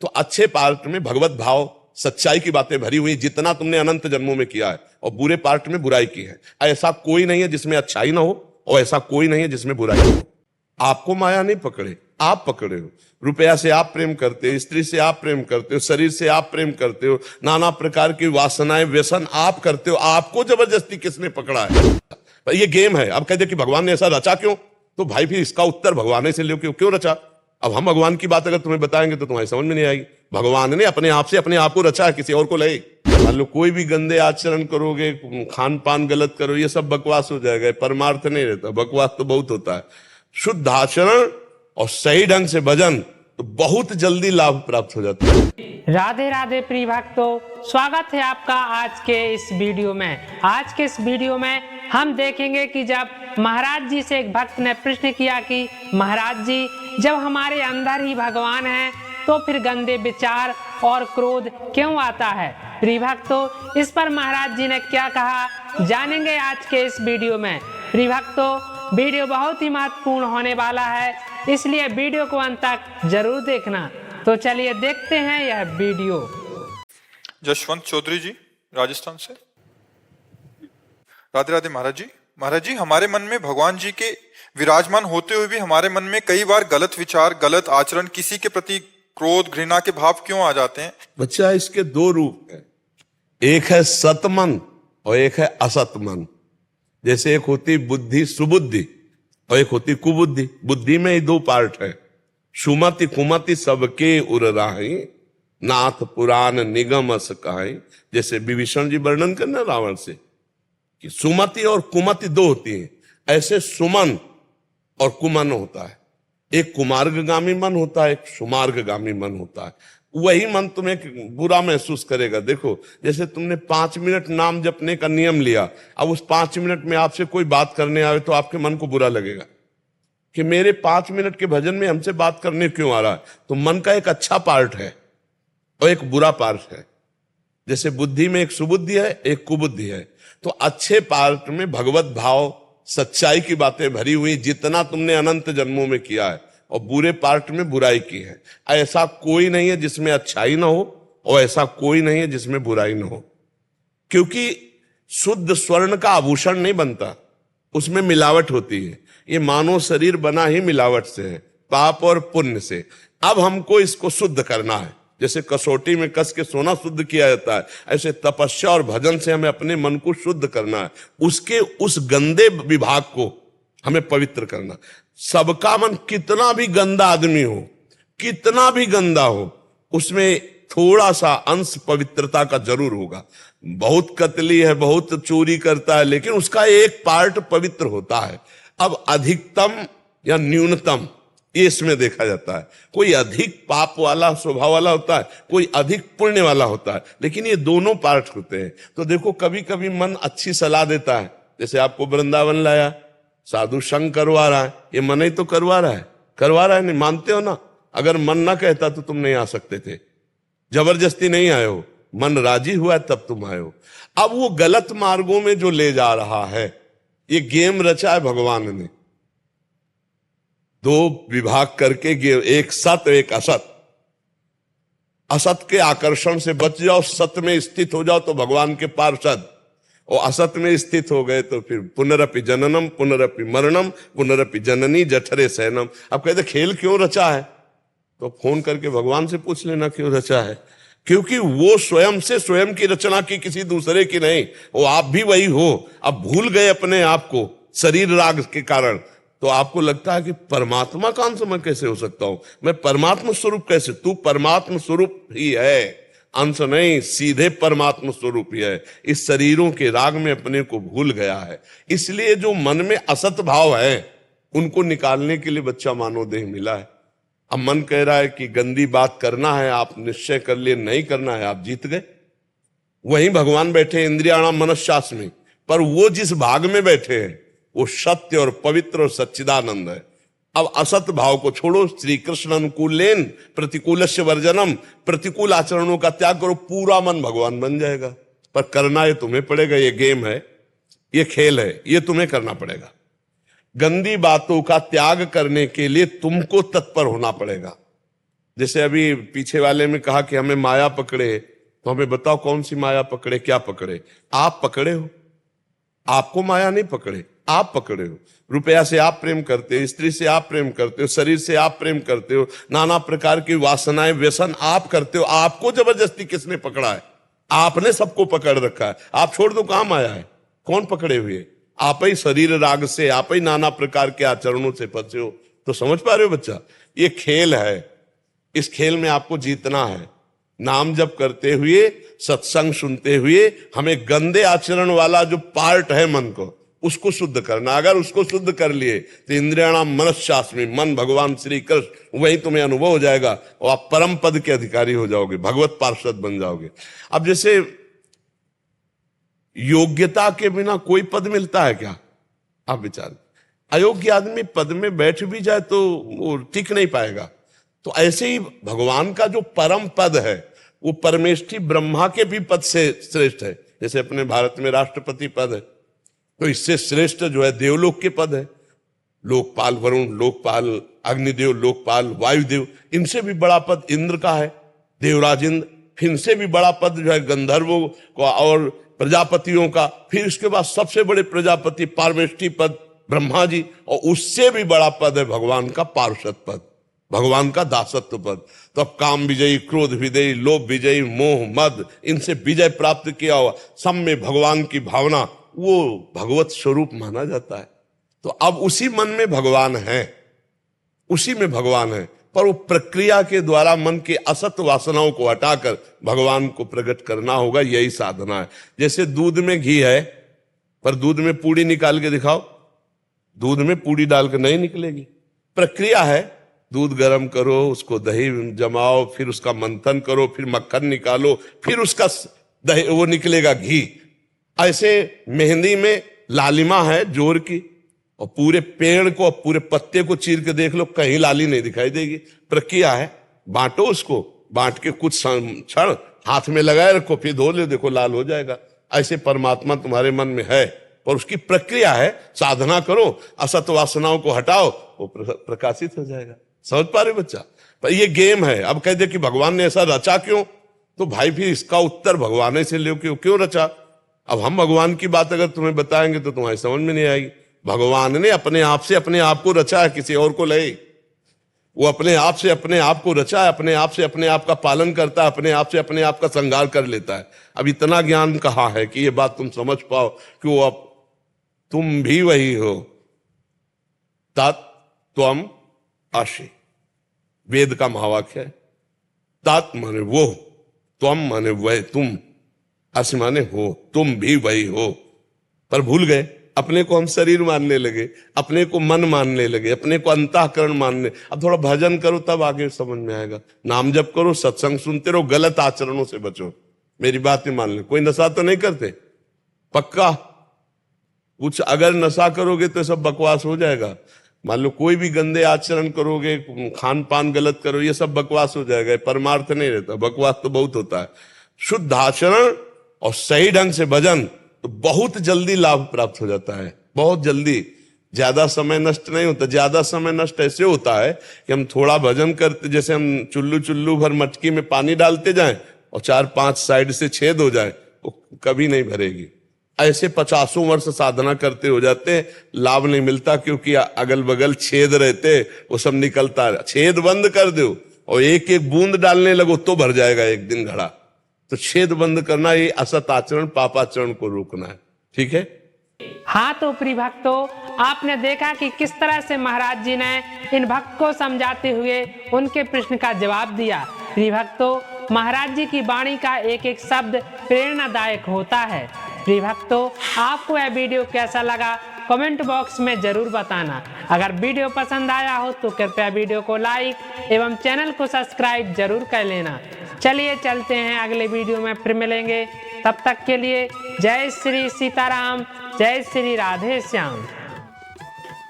तो अच्छे पार्ट में भगवत भाव सच्चाई की बातें भरी हुई, जितना तुमने अनंत जन्मों में किया है, और बुरे पार्ट में बुराई की है। ऐसा कोई नहीं है जिसमें अच्छाई ना हो, और ऐसा कोई नहीं है जिसमें बुराई हो। आपको माया नहीं पकड़े, आप पकड़े हो। रुपया से आप प्रेम करते हो, स्त्री से आप प्रेम करते हो, शरीर से आप प्रेम करते हो, नाना प्रकार की वासनाएं व्यसन आप करते हो। आपको जबरदस्ती किसने पकड़ा है? पर ये गेम है। अब कहते कि भगवान ने ऐसा रचा क्यों, तो भाई फिर इसका उत्तर भगवान से लो, क्यों रचा। अब हम भगवान की बात अगर तुम्हें बताएंगे तो तुम्हारी समझ में नहीं आएगी। भगवान ने अपने आप से अपने आप को रचा है, किसी और को ले। मान लो कोई भी गंदे आचरण करोगे, खान पान गलत करो, ये सब बकवास हो जाएगा, परमार्थ नहीं रहता। बकवास तो बहुत होता है। शुद्ध आचरण और सही ढंग से भजन तो बहुत जल्दी लाभ प्राप्त हो जाता है। राधे राधे प्रिय भक्तों, स्वागत है आपका आज के इस वीडियो में। आज के इस वीडियो में हम देखेंगे कि जब महाराज जी से एक भक्त ने प्रश्न किया कि महाराज जी, जब हमारे अंदर ही भगवान है तो फिर गंदे विचार और क्रोध क्यों आता है। प्रिय भक्तों, इस पर महाराज जी ने क्या कहा जानेंगे आज के इस वीडियो में। प्रिय भक्तों, वीडियो बहुत ही महत्वपूर्ण होने वाला है, इसलिए वीडियो को अंत तक जरूर देखना। तो चलिए देखते हैं यह वीडियो। जशवंत चौधरी जी, राजस्थान से। राधे राधे महाराज जी। महाराज जी, हमारे मन में भगवान जी के विराजमान होते हुए भी हमारे मन में कई बार गलत विचार, गलत आचरण, किसी के प्रति क्रोध, घृणा के भाव क्यों आ जाते हैं? बच्चा, इसके दो रूप है। एक है सतमन और एक है असत मन। जैसे एक होती बुद्धि, सुबुद्धि, और एक होती कुबुद्धि। बुद्धि में ही दो पार्ट है। सुमति कुमति सबके उर राही, नाथ पुराण निगम अस कहाई। जैसे विभीषण जी वर्णन करना रावण से कि सुमति और कुमति दो होती हैं, ऐसे सुमन और कुमन होता है। एक कुमार्गगामी मन होता है, एक सुमार्गगामी मन होता है। वही मन तुम्हें बुरा महसूस करेगा। देखो, जैसे तुमने 5 मिनट नाम जपने का नियम लिया, अब उस 5 मिनट में आपसे कोई बात करने आवे तो आपके मन को बुरा लगेगा कि मेरे 5 मिनट के भजन में हमसे बात करने क्यों आ रहा है। तो मन का एक अच्छा पार्ट है और एक बुरा पार्ट है। जैसे बुद्धि में एक सुबुद्धि है, एक कुबुद्धि है। तो अच्छे पार्ट में भगवत भाव सच्चाई की बातें भरी हुई, जितना तुमने अनंत जन्मों में किया है, और बुरे पार्ट में बुराई की है। ऐसा कोई नहीं है जिसमें अच्छाई ना हो, और ऐसा कोई नहीं है जिसमें बुराई ना हो। क्योंकि शुद्ध स्वर्ण का आभूषण नहीं बनता, उसमें मिलावट होती है। ये मानव शरीर बना ही मिलावट से है, पाप और पुण्य से। अब हमको इसको शुद्ध करना है। जैसे कसौटी में कस के सोना शुद्ध किया जाता है, ऐसे तपस्या और भजन से हमें अपने मन को शुद्ध करना है। उसके उस गंदे विभाग को हमें पवित्र करना। सबका मन कितना भी गंदा आदमी हो, कितना भी गंदा हो, उसमें थोड़ा सा अंश पवित्रता का जरूर होगा। बहुत कतली है, बहुत चोरी करता है, लेकिन उसका एक पार्ट पवित्र होता है। अब अधिकतम या न्यूनतम ये इसमें देखा जाता है। कोई अधिक पाप वाला स्वभाव वाला होता है, कोई अधिक पुण्य वाला होता है, लेकिन ये दोनों पार्ट होते हैं। तो देखो, कभी कभी मन अच्छी सलाह देता है। जैसे आपको वृंदावन लाया, साधु संग करवा रहा है, ये मन ही तो करवा रहा है, नहीं मानते हो ना। अगर मन ना कहता तो तुम नहीं आ सकते थे, जबरदस्ती नहीं आए हो, मन राजी हुआ तब तुम आए हो। अब वो गलत मार्गों में जो ले जा रहा है, ये गेम रचा है भगवान ने। दो विभाग करके, एक सत एक असत। असत के आकर्षण से बच जाओ, सत में स्थित हो जाओ तो भगवान के पार्षद, और असत में स्थित हो गए तो फिर पुनरपि जननम पुनरपि मरणम पुनरपि जननी जठरे शयनम। अब कहते खेल क्यों रचा है, तो फोन करके भगवान से पूछ लेना क्यों रचा है। क्योंकि वो स्वयं से स्वयं की रचना की, किसी दूसरे की नहीं। वो आप भी वही हो। अब भूल गए अपने आप को शरीर राग के कारण, तो आपको लगता है कि परमात्मा का अंश मैं कैसे हो सकता हूं, मैं परमात्मा स्वरूप कैसे। तू परमात्मा स्वरूप ही है, अंश नहीं, सीधे परमात्मा स्वरूप ही है। इस शरीरों के राग में अपने को भूल गया है। इसलिए जो मन में असत भाव है, उनको निकालने के लिए बच्चा मानव देह मिला है। अब मन कह रहा है कि गंदी बात करना है, आप निश्चय कर लिए नहीं करना है, आप जीत गए। वहीं भगवान बैठे इंद्रियाणाम मनश्चास में, पर वो जिस भाग में बैठे हैं वो सत्य और पवित्र और सच्चिदानंद है। अब असत भाव को छोड़ो, श्री कृष्ण अनुकूलेन प्रतिकूलस्य वर्जनम। प्रतिकूल आचरणों का त्याग करो, पूरा मन भगवान बन जाएगा। पर करना ये तुम्हें पड़ेगा। ये गेम है, ये खेल है, ये तुम्हें करना पड़ेगा। गंदी बातों का त्याग करने के लिए तुमको तत्पर होना पड़ेगा। जैसे अभी पीछे वाले में कहा कि हमें माया पकड़े, तो हमें बताओ कौन सी माया पकड़े, क्या पकड़े? आप पकड़े हो, आपको माया नहीं पकड़े, आप पकड़े हो। रुपया से आप प्रेम करते हो, स्त्री से आप प्रेम करते हो, शरीर से आप प्रेम करते हो, नाना प्रकार की वासनाएं व्यसन आप करते हो। आपको जबरदस्ती किसने पकड़ा है? आपने सबको पकड़ रखा है। आप छोड़ दो, कहां माया है? कौन पकड़े हुए? आप ही शरीर राग से, आप ही नाना प्रकार के आचरणों से फंसे हो। तो समझ पा रहे हो बच्चा, ये खेल है, इस खेल में आपको जीतना है। नाम जप करते हुए, सत्संग सुनते हुए हमें गंदे आचरण वाला जो पार्ट है मन को, उसको शुद्ध करना। अगर उसको शुद्ध कर लिए तो इंद्रियाणाम मनश्चास्मि, मन भगवान श्री कृष्ण, वही तुम्हें अनुभव हो जाएगा और आप परम पद के अधिकारी हो जाओगे, भगवत पार्षद बन जाओगे। अब जैसे योग्यता के बिना कोई पद मिलता है क्या? आप विचार, अयोग्य आदमी पद में बैठ भी जाए तो वो टिक नहीं पाएगा। तो ऐसे ही भगवान का जो परम पद है वो परमेष्ठी ब्रह्मा के भी पद से श्रेष्ठ है। जैसे अपने भारत में राष्ट्रपति पद है, तो इससे श्रेष्ठ जो है देवलोक के पद है। लोकपाल वरुण, लोकपाल अग्निदेव, लोकपाल वायुदेव, इनसे भी बड़ा पद इंद्र का है, देवराज इंद्र। फिर इनसे भी बड़ा पद जो है गंधर्वों का और प्रजापतियों का। फिर इसके बाद सबसे बड़े प्रजापति पारमेष्ठी पद ब्रह्मा जी, और उससे भी बड़ा पद है भगवान का पार्षद पद, भगवान का दासत्व पद। तो अब काम विजयी, क्रोध विजयी, लोभ विजयी, मोह मद, इनसे विजय प्राप्त किया हुआ, सब में भगवान की भावना, वो भगवत स्वरूप माना जाता है। तो अब उसी मन में भगवान है, उसी में भगवान है, पर वो प्रक्रिया के द्वारा मन के असत वासनाओं को हटाकर भगवान को प्रकट करना होगा। यही साधना है। जैसे दूध में घी है, पर दूध में पूड़ी निकाल के दिखाओ, दूध में पूड़ी डाल के नहीं निकलेगी। प्रक्रिया है, दूध गर्म करो, उसको दही जमाओ, फिर उसका मंथन करो, फिर मक्खन निकालो, फिर उसका दही वो निकलेगा घी। ऐसे मेहंदी में लालिमा है जोर की, और पूरे पेड़ को, पूरे पत्ते को चीर के देख लो, कहीं लाली नहीं दिखाई देगी। प्रक्रिया है, बांटो उसको, बांट के कुछ क्षण हाथ में लगाए रखो, फिर धो ले, देखो लाल हो जाएगा। ऐसे परमात्मा तुम्हारे मन में है, पर उसकी प्रक्रिया है। साधना करो, असत वासनाओं को हटाओ, वो प्रकाशित हो जाएगा। समझ पा रहे बच्चा? पर ये गेम है। अब कह दे कि भगवान ने ऐसा रचा क्यों, तो भाई फिर इसका उत्तर भगवान से लो, क्यों रचा। अब हम भगवान की बात अगर तुम्हें बताएंगे तो तुम्हारी समझ में नहीं आएगी। भगवान ने अपने आप से अपने आप को रचा है, किसी और को नहीं। वो अपने आप से अपने आप को रचा है, अपने आप से अपने आप का पालन करता है, अपने आप से अपने आप का श्रृंगार कर लेता है। अब इतना ज्ञान कहाँ है कि ये बात तुम समझ पाओ कि वो अब तुम भी वही हो। तत्त्वम असि, वेद का महावाक्य है। तत् माने वो, त्वम माने वह, तुम, असि माने हो, तुम भी वही हो। पर भूल गए, अपने को हम शरीर मानने लगे, अपने को मन मानने लगे, अपने को अंतःकरण मानने। अब थोड़ा भजन करो तब आगे समझ में आएगा। नाम जप करो, सत्संग सुनते रहो, गलत आचरणों से बचो। मेरी बात ही मान ले। कोई नशा तो नहीं करते? पक्का? कुछ अगर नशा करोगे तो सब बकवास हो जाएगा। मान लो कोई भी गंदे आचरण करोगे, खान पान गलत करो, ये सब बकवास हो जाएगा। परमार्थ नहीं रहता, बकवास तो बहुत होता है। शुद्ध आचरण और सही ढंग से भजन तो बहुत जल्दी लाभ प्राप्त हो जाता है, बहुत जल्दी। ज्यादा समय नष्ट नहीं होता। ज्यादा समय नष्ट ऐसे होता है कि हम थोड़ा भजन करते, जैसे हम चुल्लू भर मटकी में पानी डालते जाएं और 4-5 साइड से छेद हो जाए, वो कभी नहीं भरेगी। ऐसे 50 वर्ष साधना करते हो जाते हैं, लाभ नहीं मिलता, क्योंकि अगल बगल छेद रहते, वो सब निकलता है। छेद बंद कर दो और एक एक बूंद डालने लगो तो भर जाएगा एक दिन घड़ा। तो छेद बंद करना, ये असत आचरण, पापाचरण को रोकना है। ठीक है? हाँ, तो प्रिय भक्तों, आपने देखा कि किस तरह से महाराज जी ने इन भक्त को समझाते हुए उनके प्रश्न का जवाब दिया। प्रिय भक्तों, महाराज जी की वाणी का एक एक शब्द प्रेरणादायक होता है। प्रिय भक्तों, आपको यह वीडियो कैसा लगा कमेंट बॉक्स में जरूर बताना। अगर वीडियो पसंद आया हो तो कृपया वीडियो को लाइक एवं चैनल को सब्सक्राइब जरूर कर लेना। चलिए चलते हैं, अगले वीडियो में फिर मिलेंगे। तब तक के लिए जय श्री सीताराम, जय श्री राधे श्याम।